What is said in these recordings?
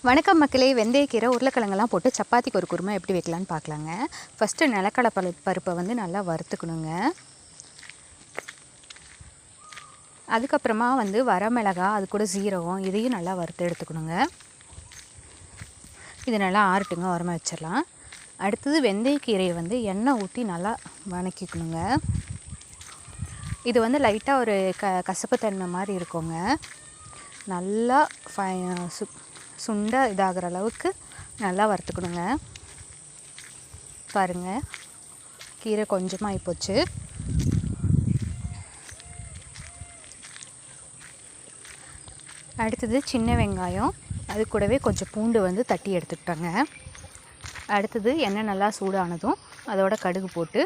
வணக்கம் மக்களே, வெந்தயக்கீரை உருளைக்கிழங்கெல்லாம் போட்டு சப்பாத்திக்கு ஒரு குருமா எப்படி வைக்கலான்னு பார்க்கலாங்க. ஃபஸ்ட்டு நிலக்கடலை பருப்பை வந்து நல்லா வறுத்துக்கணுங்க. அதுக்கப்புறமா வந்து வரமிளகா, அது கூட சீரகம், இதையும் நல்லா வறுத்து எடுத்துக்கணுங்க. இது நல்லா ஆறட்டுங்க, உரமாக வச்சிடலாம். அடுத்தது வெந்தயக்கீரையை வந்து எண்ணெய் ஊற்றி நல்லா வதக்கிக்கணுங்க. இது வந்து லைட்டாக ஒரு கசப்புத்தன்மை மாதிரி இருக்குங்க. நல்லா சுண்டாக இதாகிற அளவுக்கு நல்லா வறுத்துக்கணுங்க. பாருங்கள், கீரை கொஞ்சமாக ஆகிப்போச்சு. அடுத்தது சின்ன வெங்காயம், அது கூடவே கொஞ்சம் பூண்டு வந்து தட்டி எடுத்துக்கிட்டோங்க. அடுத்தது எண்ணெய் நல்லா சூடானதும் அதோட கடுகு போட்டு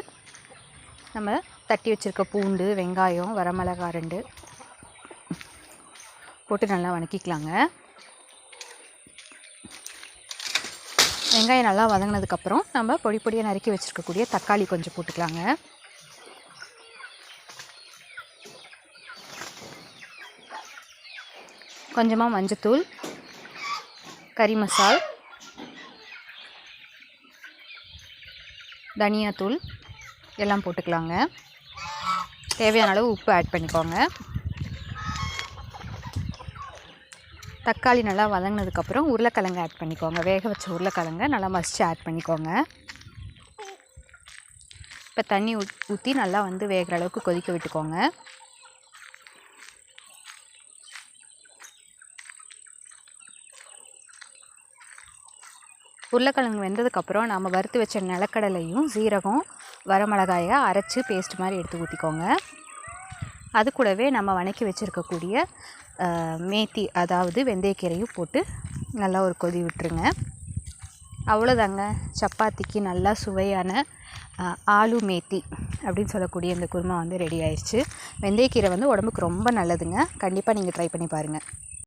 நம்ம தட்டி வச்சுருக்க பூண்டு, வெங்காயம், வரமிளகாய் 2 போட்டு நல்லா வதக்கிக்கலாங்க. வெங்காயம் நல்லா வதங்கினதுக்கப்புறம் நம்ம பொடியாக நறுக்கி வச்சுருக்கக்கூடிய தக்காளி கொஞ்சம் போட்டுக்கலாங்க. கொஞ்சமாக மஞ்சத்தூள், கறி மசால், தனியாத்தூள் எல்லாம் போட்டுக்கலாங்க. தேவையான அளவு உப்பு ஆட் பண்ணிக்கோங்க. தக்காளி நல்லா வதங்கினதுக்கப்புறம் உருளைக்கிழங்கு ஆட் பண்ணிக்கோங்க. வேக வச்ச உருளைக்கிழங்க நல்லா மசித்து ஆட் பண்ணிக்கோங்க. இப்போ தண்ணி ஊற்றி நல்லா வந்து வேகிற அளவுக்கு கொதிக்க விட்டுக்கோங்க. உருளைக்கிழங்கு வெந்ததுக்கப்புறம் நம்ம வறுத்து வச்ச நிலக்கடலையும் சீரகம், வரமிளகாயை அரைச்சி பேஸ்ட் மாதிரி எடுத்து ஊற்றிக்கோங்க. அது கூடவே நம்ம வதக்கி வச்சுருக்கக்கூடிய மேத்தி, அதாவது வெந்தயக்கீரையும் போட்டு நல்லா ஒரு கொதி விட்டுருங்க. அவ்வளோதாங்க, சப்பாத்திக்கு நல்லா சுவையான ஆலு மேத்தி அப்படின்னு சொல்லக்கூடிய இந்த குருமா வந்து ரெடி ஆயிடுச்சு. வெந்தயக்கீரை வந்து உடம்புக்கு ரொம்ப நல்லதுங்க. கண்டிப்பாக நீங்கள் ட்ரை பண்ணி பாருங்கள்.